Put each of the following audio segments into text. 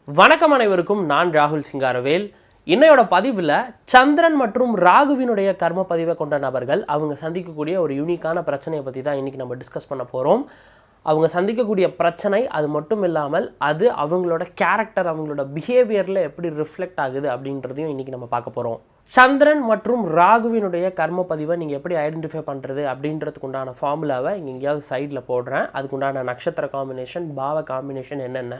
வணக்கம் அனைவருக்கும். நான் ராகுல் சிங்காரவேல். இன்னையோட பதிவில் சந்திரன் மற்றும் ராகுவினுடைய கர்ம பதிவை கொண்ட நபர்கள் அவங்க சந்திக்கக்கூடிய ஒரு யூனிக்கான பிரச்சனையை பற்றி தான் இன்றைக்கி நம்ம டிஸ்கஸ் பண்ண போகிறோம். அவங்க சந்திக்கக்கூடிய பிரச்சனை அது மட்டும் இல்லாமல் அது அவங்களோட கேரக்டர், அவங்களோட பிஹேவியரில் எப்படி ரிஃப்ளெக்ட் ஆகுது அப்படின்றதையும் இன்றைக்கி நம்ம பார்க்க போகிறோம். சந்திரன் மற்றும் ராகுவினுடைய கர்ம பதிவை நீங்கள் எப்படி ஐடென்டிஃபை பண்ணுறது அப்படின்றதுக்கு உண்டான ஃபார்முலாவை இங்கே எங்கேயாவது சைடில் போடுறேன். அதுக்குண்டான நட்சத்திர காம்பினேஷன், பாவ காம்பினேஷன் என்னென்ன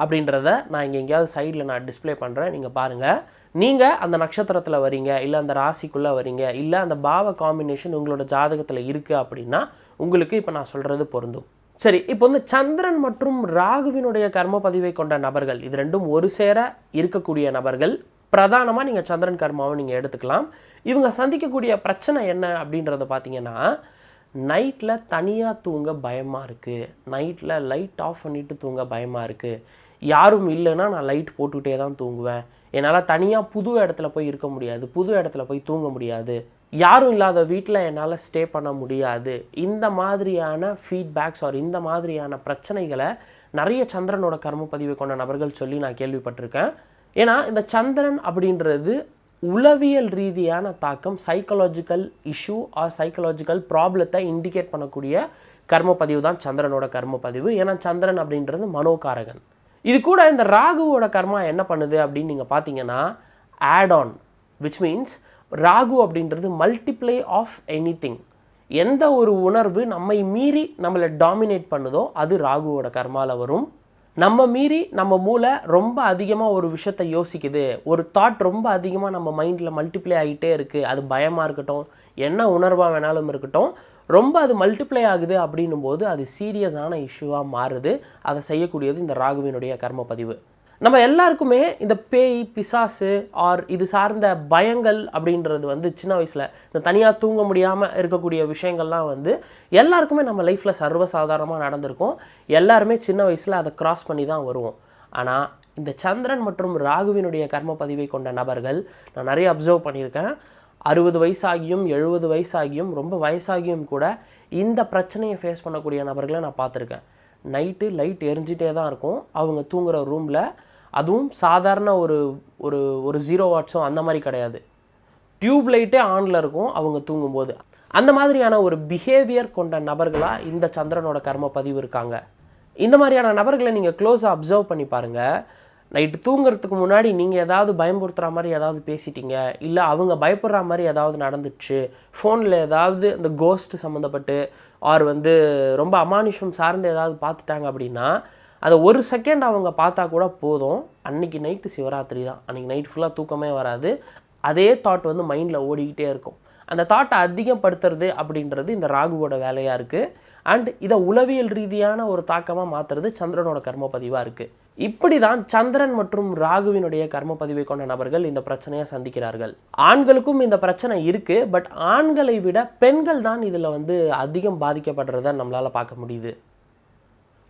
அப்படின்றத நான் இங்கே எங்கேயாவது சைடில் நான் டிஸ்பிளே பண்ணுறேன். நீங்கள் பாருங்கள். நீங்கள் அந்த நட்சத்திரத்தில் வரீங்க, இல்லை அந்த ராசிக்குள்ளே வரீங்க, இல்லை அந்த பாவ காம்பினேஷன் உங்களோட ஜாதகத்தில் இருக்குது அப்படின்னா உங்களுக்கு இப்போ நான் சொல்கிறது பொருந்தும். சரி, இப்போ வந்து சந்திரன் மற்றும் ராகுவினுடைய கர்ம பதிவை கொண்ட நபர்கள், இது ரெண்டும் ஒரு சேர இருக்கக்கூடிய நபர்கள். பிரதானமாக நீங்கள் சந்திரன் கர்மாவை நீங்கள் எடுத்துக்கலாம். இவங்க சந்திக்கக்கூடிய பிரச்சனை என்ன அப்படின்றத பார்த்தீங்கன்னா, நைட்டில் தனியாக தூங்க பயமாக இருக்குது, நைட்டில் லைட் ஆஃப் பண்ணிவிட்டு தூங்க பயமாக இருக்குது, யாரும் இல்லைன்னா நான் லைட் போட்டுக்கிட்டே தான் தூங்குவேன், என்னால் தனியாக புது இடத்துல போய் இருக்க முடியாது, புது இடத்துல போய் தூங்க முடியாது, யாரும் இல்லாத வீட்டில் என்னால் ஸ்டே பண்ண முடியாது. இந்த மாதிரியான ஃபீட்பேக்ஸ் இந்த மாதிரியான பிரச்சனைகளை நிறைய சந்திரனோட கர்ம பதிவை கொண்ட நபர்கள் சொல்லி நான் கேள்விப்பட்டிருக்கேன். ஏன்னா இந்த சந்திரன் அப்படின்றது உளவியல் ரீதியான தாக்கம், சைக்கலாஜிக்கல் இஷ்யூ ஆர் சைக்கலாஜிக்கல் ப்ராப்ளத்தை இண்டிகேட் பண்ணக்கூடிய கர்ம பதிவு தான் சந்திரனோட கர்ம பதிவு. ஏன்னா சந்திரன் அப்படின்றது மனோகாரகன். இது கூட இந்த ராகுவோட கர்மா என்ன பண்ணுது அப்படின்னு நீங்கள் பார்த்தீங்கன்னா, add on, which means Rahu அப்படின்றது மல்டிப்ளை ஆஃப் எனிதிங். எந்த ஒரு உணர்வு நம்மை மீறி நம்மளை டாமினேட் பண்ணுதோ அது ராகுவோட கர்மாவில் வரும். நம்ம மீறி நம்ம மூளை ரொம்ப அதிகமாக ஒரு விஷயத்தை யோசிக்குது, ஒரு தாட் ரொம்ப அதிகமாக நம்ம மைண்டில் மல்டிப்ளை ஆகிட்டே இருக்குது, அது பயமாக இருக்கட்டும், என்ன உணர்வாக வேணாலும் இருக்கட்டும், ரொம்ப அது மல்டிப்ளை ஆகுது அப்படின்னும் போது அது சீரியஸான இஷ்யூவாக மாறுது. அதை செய்யக்கூடியது இந்த ராகுவினுடைய கர்ம பதிவு. நம்ம எல்லாருக்குமே இந்த பேய், பிசாசு ஆர் இது சார்ந்த பயங்கள் அப்படின்றது வந்து சின்ன வயசில் இந்த தனியாக தூங்க முடியாமல் இருக்கக்கூடிய விஷயங்கள்லாம் வந்து எல்லாருக்குமே நம்ம லைஃப்பில் சர்வசாதாரணமாக நடந்திருக்கும். எல்லாருமே சின்ன வயசில் அதை கிராஸ் பண்ணி தான் வருவோம். ஆனால் இந்த சந்திரன் மற்றும் ராகுவினுடைய கர்ம பதிவை கொண்ட நபர்கள் நான் நிறைய அப்சர்வ் பண்ணியிருக்கேன். 60 வயசாகியும் 70 வயசாகியும் ரொம்ப வயசாகியும் கூட இந்த பிரச்சனையை ஃபேஸ் பண்ணக்கூடிய நபர்களை நான் பார்த்துருக்கேன். நைட்டு லைட் எரிஞ்சிட்டே தான் இருக்கும் அவங்க தூங்குகிற ரூமில். அதுவும் சாதாரண ஒரு ஒரு ஒரு 0 வாட்ஸோ அந்த மாதிரி கிடையாது, டியூப் லைட்டே ஆனில் இருக்கும் அவங்க தூங்கும்போது. அந்த மாதிரியான ஒரு பிஹேவியர் கொண்ட நபர்களாக இந்த சந்திரனோட கர்ம பதிவு இருக்காங்க. இந்த மாதிரியான நபர்களை நீங்கள் க்ளோஸாக அப்சர்வ் பண்ணி பாருங்கள். நைட்டு தூங்குறதுக்கு முன்னாடி நீங்கள் ஏதாவது பயம்படுத்துகிற மாதிரி ஏதாவது பேசிட்டீங்க, இல்லை அவங்க பயப்படுற மாதிரி ஏதாவது நடந்துச்சு, ஃபோனில் ஏதாவது இந்த கோஸ்ட் சம்மந்தப்பட்டு ஆர் வந்து ரொம்ப அமானுஷம் சார்ந்து ஏதாவது பார்த்துட்டாங்க அப்படின்னா அதை ஒரு செகண்ட் அவங்க பார்த்தா கூட போதும், அன்றைக்கி நைட்டு சிவராத்திரி தான், அன்றைக்கி நைட் ஃபுல்லாக தூக்கமே வராது, அதே தாட் வந்து மைண்டில் ஓடிக்கிட்டே இருக்கும். அந்த தாட்டை அதிகப்படுத்துறது அப்படின்றது இந்த ராகுவோட வேலையாக இருக்குது. அண்ட் இதை உளவியல் ரீதியான ஒரு தாக்கமாக மாற்றுறது சந்திரனோட கர்ம பதிவாக இருக்குது. இப்படி தான் சந்திரன் மற்றும் ராகுவினுடைய கர்ம பதிவை கொண்ட நபர்கள் இந்த பிரச்சனையை சந்திக்கிறார்கள். ஆண்களுக்கும் இந்த பிரச்சனை இருக்குது, பட் ஆண்களை விட பெண்கள் தான் இதில் வந்து அதிகம் பாதிக்கப்படுறத நம்மளால் பார்க்க முடியுது.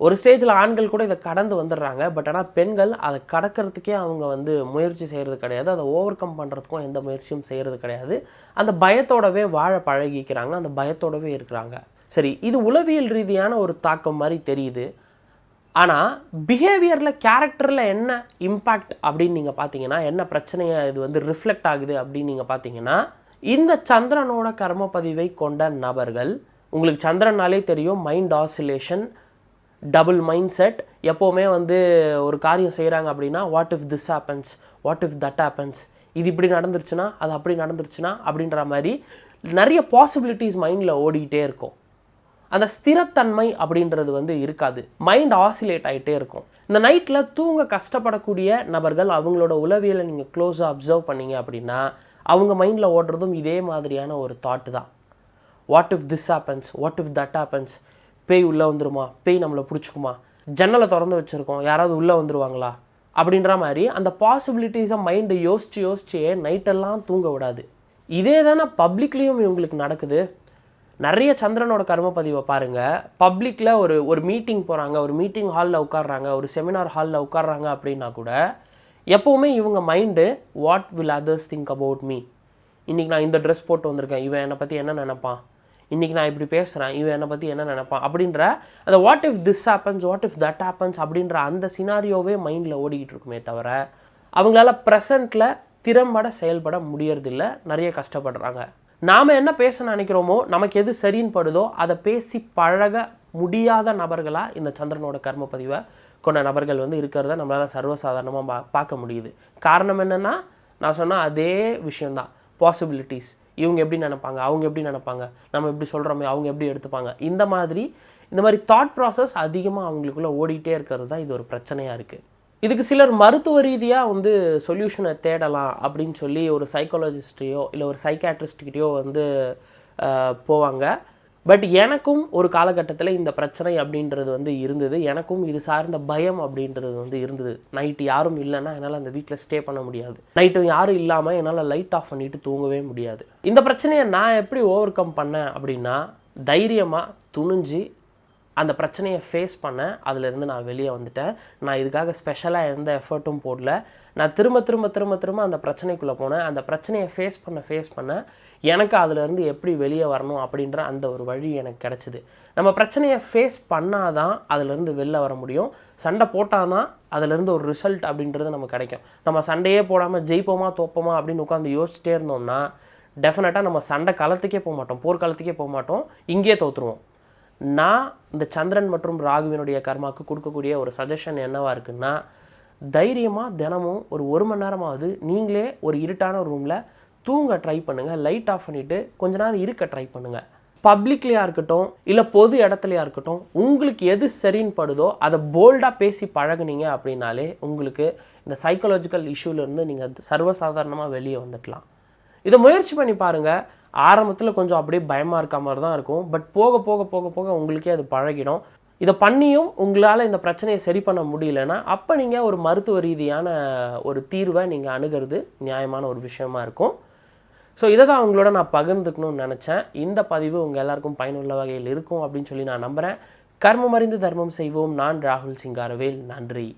ஒரு ஸ்டேஜில் ஆண்கள் கூட இதை கடந்து வந்துடுறாங்க, பட் ஆனால் பெண்கள் அதை கடக்கிறதுக்கே அவங்க வந்து முயற்சி செய்கிறது கிடையாது, அதை ஓவர் கம் பண்ணுறதுக்கும் எந்த முயற்சியும் செய்கிறது கிடையாது. அந்த பயத்தோடவே வாழ பழகிக்கிறாங்க, அந்த பயத்தோடவே இருக்கிறாங்க. சரி, இது உளவியல் ரீதியான ஒரு தாக்கம் மாதிரி தெரியுது. ஆனால் பிஹேவியரில், கேரக்டரில் என்ன இம்பேக்ட் அப்படின்னு நீங்கள் பார்த்தீங்கன்னா, என்ன பிரச்சனையை இது வந்து ரிஃப்ளெக்ட் ஆகுது அப்படின்னு நீங்கள் பார்த்தீங்கன்னா, இந்த சந்திரனோட கர்ம பதிவை கொண்ட நபர்கள், உங்களுக்கு சந்திரனாலே தெரியும், mind oscillation, double mind set. எப்போவுமே வந்து ஒரு காரியம் செய்கிறாங்க அப்படின்னா, what if this happens, what if that happens, இது இப்படி நடந்துருச்சுன்னா, அது அப்படி நடந்துருச்சுன்னா அப்படின்ற மாதிரி நிறைய பாசிபிலிட்டிஸ் மைண்டில் ஓடிக்கிட்டே இருக்கும். அந்த ஸ்திரத்தன்மை அப்படின்றது வந்து இருக்காது, மைண்ட் ஆசிலேட் ஆகிட்டே இருக்கும். இந்த நைட்டில் தூங்க கஷ்டப்படக்கூடிய நபர்கள் அவங்களோட உளவியலை நீங்கள் க்ளோஸாக அப்சர்வ் பண்ணிங்க அப்படின்னா அவங்க மைண்டில் ஓடுறதும் இதே மாதிரியான ஒரு தாட்டு தான். What if this happens, what if that happens, பேய் உள்ளே வந்துருமா, பேய் நம்மளை பிடிச்சிக்குமா, ஜன்னலை திறந்து வச்சுருக்கோம் யாராவது உள்ளே வந்துடுவாங்களா அப்படின்ற மாதிரி அந்த பாசிபிலிட்டிஸை மைண்டு யோசிச்சே நைட்டெல்லாம் தூங்க விடாது. இதே தானே பப்ளிக்லேயும் இவங்களுக்கு நடக்குது. நிறைய சந்திரனோட கர்ம பதிவை பாருங்கள். பப்ளிக்கில் ஒரு மீட்டிங் போகிறாங்க, ஒரு மீட்டிங் ஹாலில் உட்காடுறாங்க, ஒரு செமினார் ஹாலில் உட்காடுறாங்க அப்படின்னா கூட எப்போவுமே இவங்க mind what will others think about me, இன்றைக்கி நான் இந்த ட்ரெஸ் போட்டு வந்திருக்கேன், இவன் என்னை பற்றி என்ன நினைப்பான், இன்றைக்கி நான் இப்படி பேசுகிறேன், இவன் என்னை பற்றி என்ன நினைப்பான் அப்படின்ற அந்த what if this happens, what if that happens அப்படின்ற அந்த சினாரியோவே மைண்டில் ஓடிக்கிட்டு இருக்குமே தவிர அவங்களால ப்ரெசண்ட்டில் திறம்பட செயல்பட முடியறதில்ல, நிறைய கஷ்டப்படுறாங்க. நாம் என்ன பேச நினைக்கிறோமோ, நமக்கு எது சரின்னு படுதோ அதை பேசி பழக முடியாத நபர்களாக இந்த சந்திரனோட கர்ம பதிவை கொண்ட நபர்கள் வந்து இருக்கிறத நம்மளால் சர்வசாதாரணமாக பார்க்க முடியுது. காரணம் என்னென்னா, நான் சொன்ன அதே விஷயந்தான், பாசிபிலிட்டிஸ். இவங்க எப்படி நினைப்பாங்க, அவங்க எப்படி நினைப்பாங்க, நம்ம எப்படி சொல்கிறோமே அவங்க எப்படி எடுத்துப்பாங்க, இந்த மாதிரி தாட் ப்ராசஸ் அதிகமாக அவங்களுக்குள்ளே ஓடிட்டே இருக்கிறது தான் இது ஒரு பிரச்சனையாக இருக்குது. இதுக்கு சிலர் மருத்துவ ரீதியாக வந்து சொல்யூஷனை தேடலாம் அப்படின்னு சொல்லி ஒரு சைக்காலஜிஸ்ட்டையோ இல்லை ஒரு சைக்காட்ரிஸ்ட்கிட்டையோ வந்து போவாங்க. பட் எனக்கும் ஒரு காலகட்டத்தில் இந்த பிரச்சனை அப்படின்றது வந்து இருந்தது. எனக்கும் இது சார்ந்த பயம் அப்படின்றது வந்து இருந்தது. நைட்டு யாரும் இல்லைன்னா என்னால் அந்த வீட்டில் ஸ்டே பண்ண முடியாது. நைட்டும் யாரும் இல்லாமல் என்னால் லைட் ஆஃப் பண்ணிவிட்டு தூங்கவே முடியாது. இந்த பிரச்சனையை நான் எப்படி ஓவர் கம் பண்ணேன் அப்படின்னா, தைரியமாக துணிஞ்சு அந்த பிரச்சனையை ஃபேஸ் பண்ணேன். அதிலேருந்து நான் வெளியே வந்துட்டேன். நான் இதுக்காக ஸ்பெஷலாக எந்த எஃபர்ட்டும் போடல. நான் திரும்ப அந்த பிரச்சனைக்குள்ளே போனேன். அந்த பிரச்சனையை ஃபேஸ் பண்ண எனக்கு அதிலேருந்து எப்படி வெளியே வரணும் அப்படின்ற அந்த ஒரு வழி எனக்கு கிடச்சிது. நம்ம பிரச்சனையை ஃபேஸ் பண்ணால் தான் அதிலேருந்து வெளில வர முடியும். சண்டை போட்டால் தான் அதிலேருந்து ஒரு ரிசல்ட் அப்படின்றது நமக்கு கிடைக்கும். நம்ம சண்டையே போடாமல் ஜெயிப்போமா தோப்போமா அப்படின்னு உட்காந்து யோசிச்சிட்டே இருந்தோம்னா டெஃபினட்டாக நம்ம சண்டை காலத்துக்கே போக மாட்டோம், போர்க்காலத்துக்கே போக மாட்டோம், இங்கேயே தோற்றுருவோம். நான் இந்த சந்திரன் மற்றும் ராகுவினுடைய கர்மாவுக்கு கொடுக்கக்கூடிய ஒரு சஜஷன் என்னவாக இருக்குன்னா, தைரியமாக தினமும் ஒரு மணி நேரமாவது நீங்களே ஒரு இருட்டான ரூமில் தூங்க ட்ரை பண்ணுங்கள். லைட் ஆஃப் பண்ணிவிட்டு கொஞ்ச நேரம் இருக்க ட்ரை பண்ணுங்கள். பப்ளிக்லையாக இருக்கட்டும் இல்லை பொது இடத்துலையாக இருக்கட்டும், உங்களுக்கு எது சரின்னு படுதோ அதை போல்டாக பேசி பழகுனீங்க அப்படின்னாலே உங்களுக்கு இந்த சைக்காலஜிக்கல் இஷ்யூலேருந்து நீங்கள் சர்வசாதாரணமாக வெளியே வந்துடலாம். இதை முயற்சி பண்ணி பாருங்கள். ஆரம்பத்தில் கொஞ்சம் அப்படியே பயமாக இருக்க மாதிரி தான் இருக்கும். பட் போக போக போக போக உங்களுக்கே அது பழகிடும். இதை பண்ணியும் உங்களால் இந்த பிரச்சனையை சரி பண்ண முடியலன்னா அப்போ நீங்கள் ஒரு மருத்துவ ரீதியான ஒரு தீர்வை நீங்கள் அணுகிறது நியாயமான ஒரு விஷயமா இருக்கும். ஸோ இதை தான் அவங்களோட நான் பகிர்ந்துக்கணும்னு நினச்சேன். இந்த பதிவு உங்கள் எல்லாருக்கும் பயனுள்ள வகையில் இருக்கும் அப்படின்னு சொல்லி நான் நம்புகிறேன். கர்மம் அறிந்து தர்மம் செய்வோம். நான் ராகுல் சிங்காரவேல். நன்றி.